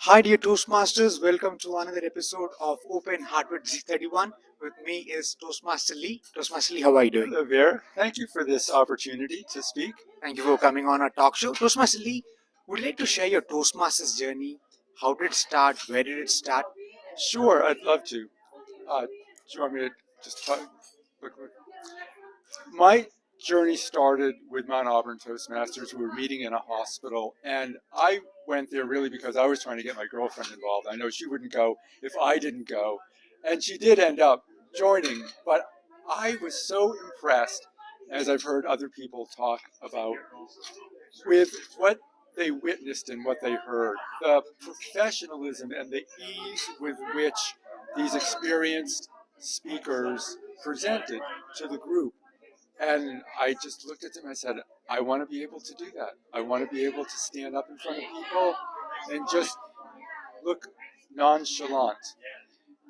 Hi dear Toastmasters, welcome to another episode of Open Heart with D31. With me is Toastmaster Lee. Toastmaster Lee, how are you doing? Hello there. Thank you for this opportunity to speak. Thank you for coming on our talk show. Toastmaster Lee, would you like to share your Toastmasters journey? How did it start? Where did it start? Sure, I'd love to. Do you want me to just talk quickly? My journey started with Mount Auburn Toastmasters. We were meeting in a hospital, and I went there really because I was trying to get my girlfriend involved. I know she wouldn't go if I didn't go, and she did end up joining, but I was so impressed, as I've heard other people talk about, with what they witnessed and what they heard, the professionalism and the ease with which these experienced speakers presented to the group. And I just looked at them and I said, I want to be able to do that. I want to be able to stand up in front of people and just look nonchalant.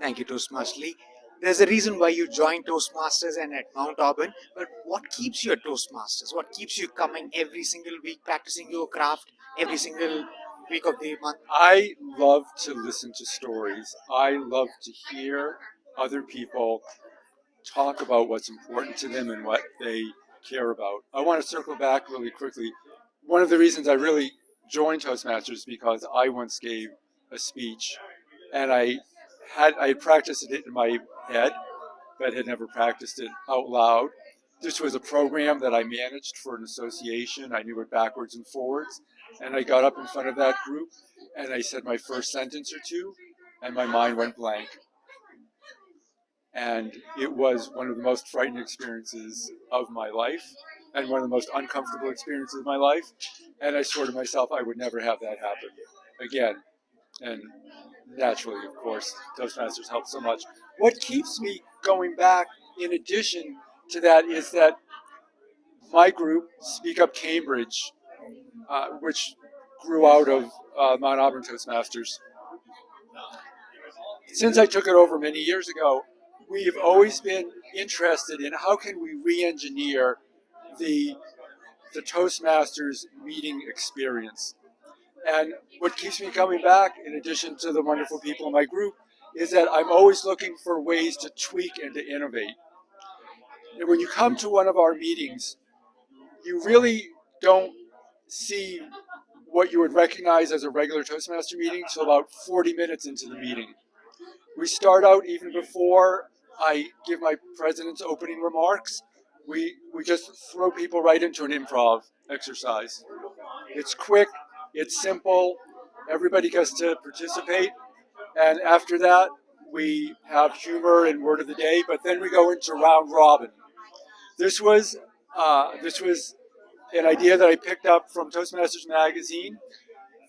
Thank you, Toastmaster Lee. There's a reason why you joined Toastmasters and at Mount Auburn, but what keeps you at Toastmasters? What keeps you coming every single week, practicing your craft every single week of the month? I love to listen to stories. I love to hear other people talk about what's important to them and what they care about. I want to circle back really quickly. One of the reasons I really joined Toastmasters is because I once gave a speech and I had practiced it in my head, but had never practiced it out loud. This was a program that I managed for an association. I knew it backwards and forwards. And I got up in front of that group and I said my first sentence or two, and my mind went blank. And it was one of the most frightening experiences of my life and one of the most uncomfortable experiences of my life. And I swore to myself I would never have that happen again. And naturally, of course, Toastmasters helped so much. What keeps me going back, in addition to that, is that my group, Speak Up Cambridge, which grew out of Mount Auburn Toastmasters, since I took it over many years ago, we've always been interested in how can we re-engineer the Toastmasters meeting experience. And what keeps me coming back, in addition to the wonderful people in my group, is that I'm always looking for ways to tweak and to innovate. And when you come to one of our meetings, you really don't see what you would recognize as a regular Toastmaster meeting until about 40 minutes into the meeting. We start out even before I give my president's opening remarks. We just throw people right into an improv exercise. It's quick, it's simple, everybody gets to participate, and after that we have humor and word of the day, but then we go into round robin. This was an idea that I picked up from Toastmasters magazine.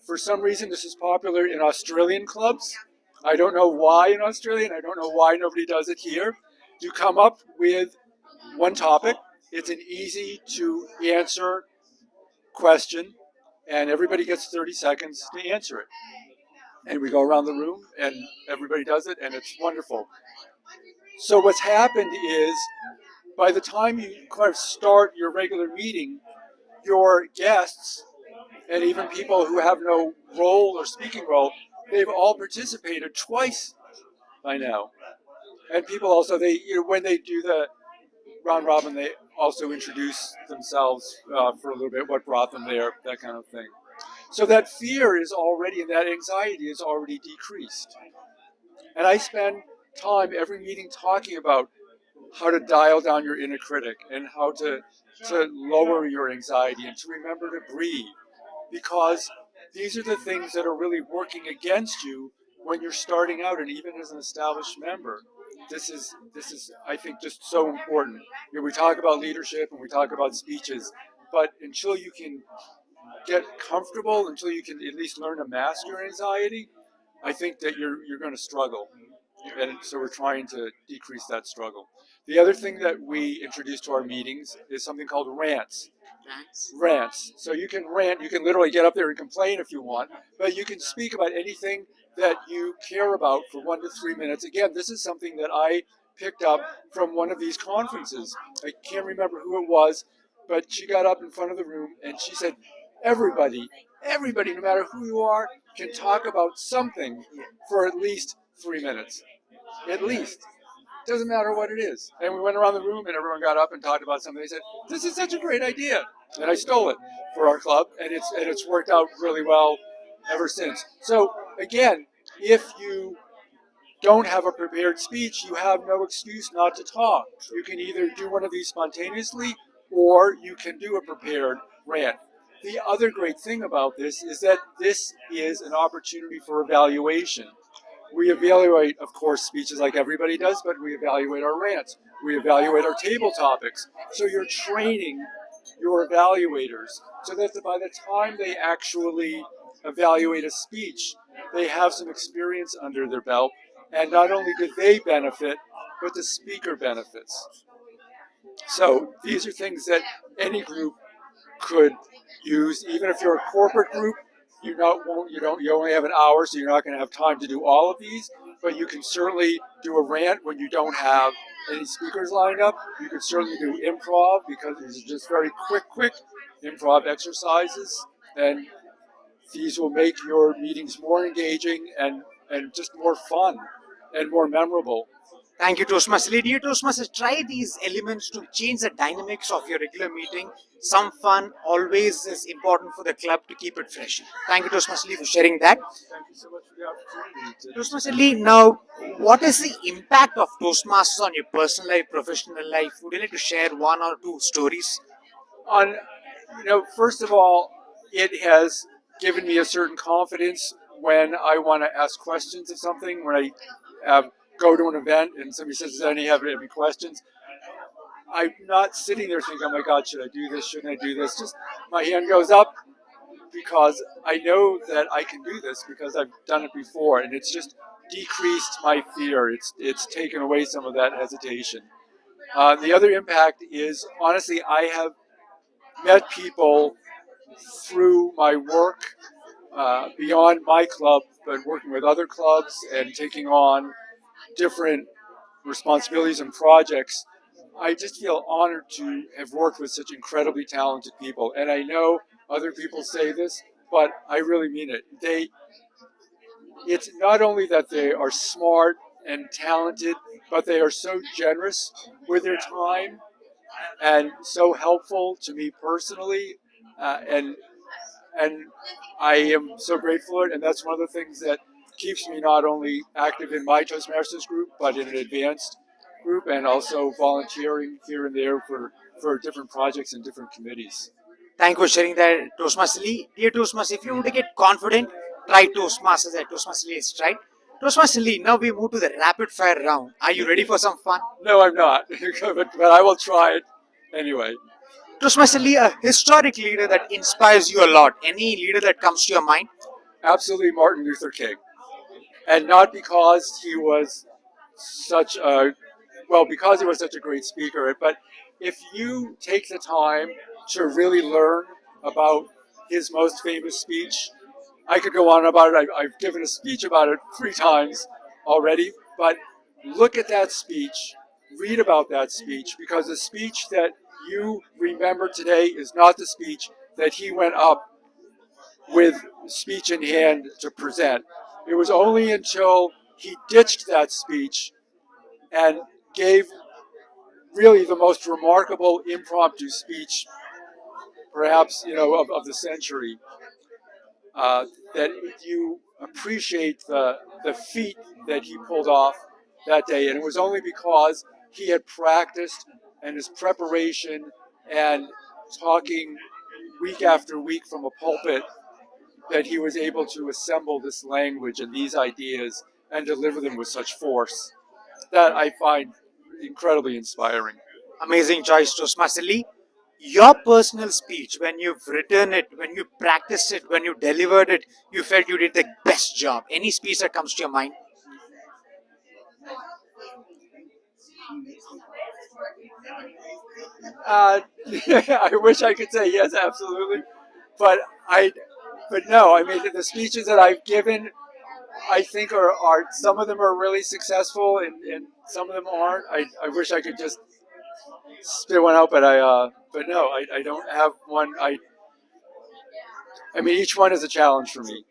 For some reason, this is popular in Australian clubs. I don't know why in Australia, and I don't know why nobody does it here. You come up with one topic. It's an easy to answer question, and everybody gets 30 seconds to answer it. And we go around the room, and everybody does it, and it's wonderful. So what's happened is, by the time you kind of start your regular meeting, your guests and even people who have no role or speaking role, they've all participated twice by now. And people also, when they do the round robin, they also introduce themselves for a little bit, what brought them there, that kind of thing. So that fear is already, and that anxiety is already decreased. And I spend time every meeting talking about how to dial down your inner critic and how to lower your anxiety and to remember to breathe, because these are the things that are really working against you when you're starting out, and even as an established member. This is I think just so important. We talk about leadership and we talk about speeches, but until you can get comfortable, until you can at least learn to mask your anxiety, I think that you're going to struggle. And so we're trying to decrease that struggle. The other thing that we introduce to our meetings is something called rants. Rants. So you can rant, you can literally get up there and complain if you want, but you can speak about anything that you care about for 1 to 3 minutes. Again, this is something that I picked up from one of these conferences. I can't remember who it was, but she got up in front of the room and she said, everybody everybody, no matter who you are, can talk about something for at least 3 minutes. At least. Doesn't matter what it is. And we went around the room and everyone got up and talked about something. They said, "This is such a great idea." And I stole it for our club, and it's worked out really well ever since. So again, if you don't have a prepared speech, you have no excuse not to talk. You can either do one of these spontaneously or you can do a prepared rant. The other great thing about this is that this is an opportunity for evaluation. We evaluate, of course, speeches like everybody does, but we evaluate our rants. We evaluate our table topics. So you're training your evaluators so that by the time they actually evaluate a speech, they have some experience under their belt. And not only do they benefit, but the speaker benefits. So these are things that any group could use, even if you're a corporate group. You only have an hour, so you're not going to have time to do all of these. But you can certainly do a rant when you don't have any speakers lined up. You can certainly do improv because these are just very quick improv exercises, and these will make your meetings more engaging and just more fun and more memorable. Thank you, Toastmasters. Dear Toastmasters, try these elements to change the dynamics of your regular meeting. Some fun always is important for the club to keep it fresh. Thank you, Toastmaster Lee, for sharing that. Thank you so much for the opportunity. Toastmaster Lee, now, what is the impact of Toastmasters on your personal life, professional life? Would you like to share one or two stories? First of all, it has given me a certain confidence when I want to ask questions of something. When I go to an event and somebody says, "Does any have any questions?" I'm not sitting there thinking, "Oh my God, should I do this? Shouldn't I do this?" Just my hand goes up because I know that I can do this because I've done it before, and it's just decreased my fear. It's taken away some of that hesitation. The other impact is, honestly, I have met people through my work beyond my club, but working with other clubs and taking on different responsibilities and projects. I just feel honored to have worked with such incredibly talented people. And I know other people say this, but I really mean it. It's not only that they are smart and talented, but they are so generous with their time and so helpful to me personally. And I am so grateful for it. And that's one of the things that keeps me not only active in my Toastmasters group, but in an advanced group, and also volunteering here and there for different projects and different committees. Thank you for sharing that, Toastmaster Lee. Dear Toastmasters, if you want to get confident, try Toastmasters at Toastmaster Lee, right? Toastmaster Lee, now we move to the rapid fire round. Are you ready for some fun? No, I'm not, but I will try it anyway. Toastmaster Lee, a historic leader that inspires you a lot. Any leader that comes to your mind? Absolutely Martin Luther King. And not because he was because he was such a great speaker, but if you take the time to really learn about his most famous speech, I could go on about it. I've given a speech about it 3 times already, but look at that speech, read about that speech, because the speech that you remember today is not the speech that he went up with speech in hand to present. It was only until he ditched that speech and gave really the most remarkable impromptu speech, perhaps, of the century, that you appreciate the feat that he pulled off that day. And it was only because he had practiced and his preparation and talking week after week from a pulpit that he was able to assemble this language and these ideas and deliver them with such force. That I find incredibly inspiring. Amazing choice, Toastmaster Lee. Your personal speech, when you've written it, when you practiced it, when you delivered it, you felt you did the best job. Any speech that comes to your mind? I wish I could say yes, absolutely, but no. I mean, the speeches that I've given, I think are some of them are really successful, and some of them aren't. I wish I could just spit one out, but no, I don't have one. I mean, each one is a challenge for me.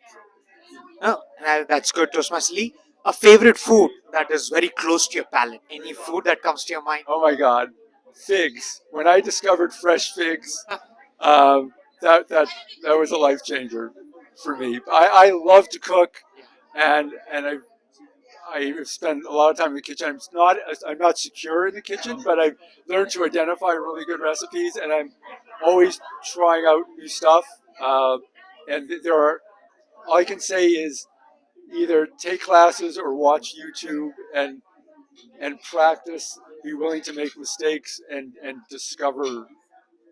Oh, that's good, Toastmaster Lee. A favorite food that is very close to your palate. Any food that comes to your mind? Oh my God, figs! When I discovered fresh figs, um, that that that was a life changer for me. I love to cook, and I spend a lot of time in the kitchen. I'm not secure in the kitchen, but I've learned to identify really good recipes, and I'm always trying out new stuff. And there are all I can say is either take classes or watch YouTube and practice. Be willing to make mistakes and discover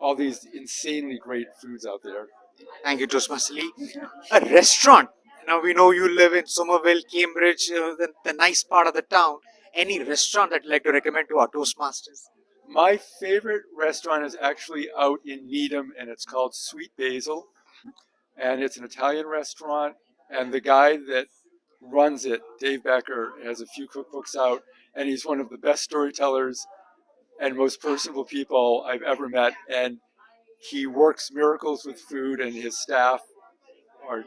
all these insanely great foods out there. Thank you, Toastmaster Lee. A restaurant. Now we know you live in Somerville, Cambridge, the nice part of the town. Any restaurant that you'd like to recommend to our Toastmasters? My favorite restaurant is actually out in Needham, and it's called Sweet Basil, and it's an Italian restaurant. And the guy that runs it, Dave Becker, has a few cookbooks out, and he's one of the best storytellers and most personable people I've ever met. And he works miracles with food, and his staff are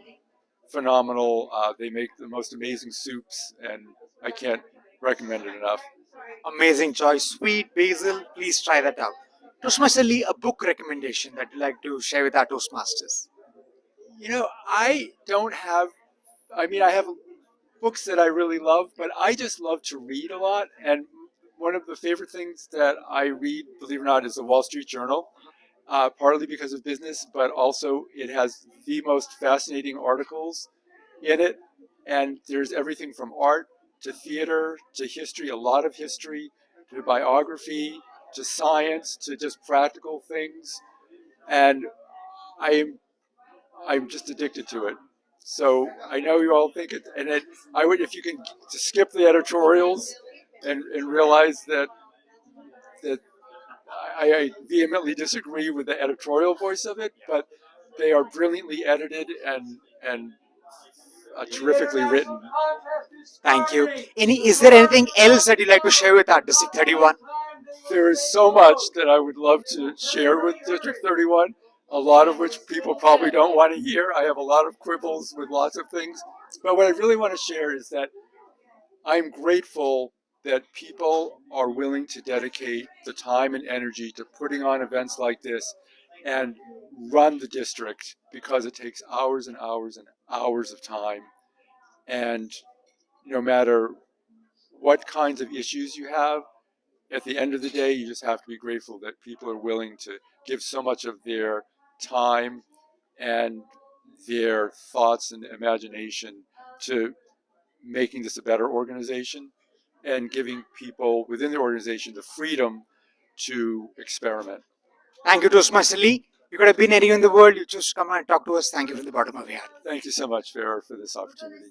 phenomenal. They make the most amazing soups, and I can't recommend it enough. Amazing choice. Sweet basil. Please try that out. Toastmaster Lee, a book recommendation that you'd like to share with our Toastmasters. You know, I don't have, I mean, I have books that I really love, but I just love to read a lot. And one of the favorite things that I read, believe it or not, is the Wall Street Journal, partly because of business, but also it has the most fascinating articles in it. And there's everything from art to theater to history, a lot of history, to biography, to science, to just practical things. And I am I'm just addicted to it. So I know you all think it, and I would, if you can just skip the editorials and realize that I vehemently disagree with the editorial voice of it, but they are brilliantly edited and terrifically written. Thank you. Is there anything else that you'd like to share with our District 31? There is so much that I would love to share with District 31, a lot of which people probably don't want to hear. I have a lot of quibbles with lots of things. But what I really want to share is that I'm grateful that people are willing to dedicate the time and energy to putting on events like this and run the district, because it takes hours and hours and hours of time. And no matter what kinds of issues you have, at the end of the day, you just have to be grateful that people are willing to give so much of their time and their thoughts and imagination to making this a better organization and giving people within the organization the freedom to experiment. Thank you, Toastmaster Lee. You could have been anywhere in the world. You just come and talk to us. Thank you from the bottom of your heart. Thank you so much, Farah, for this opportunity.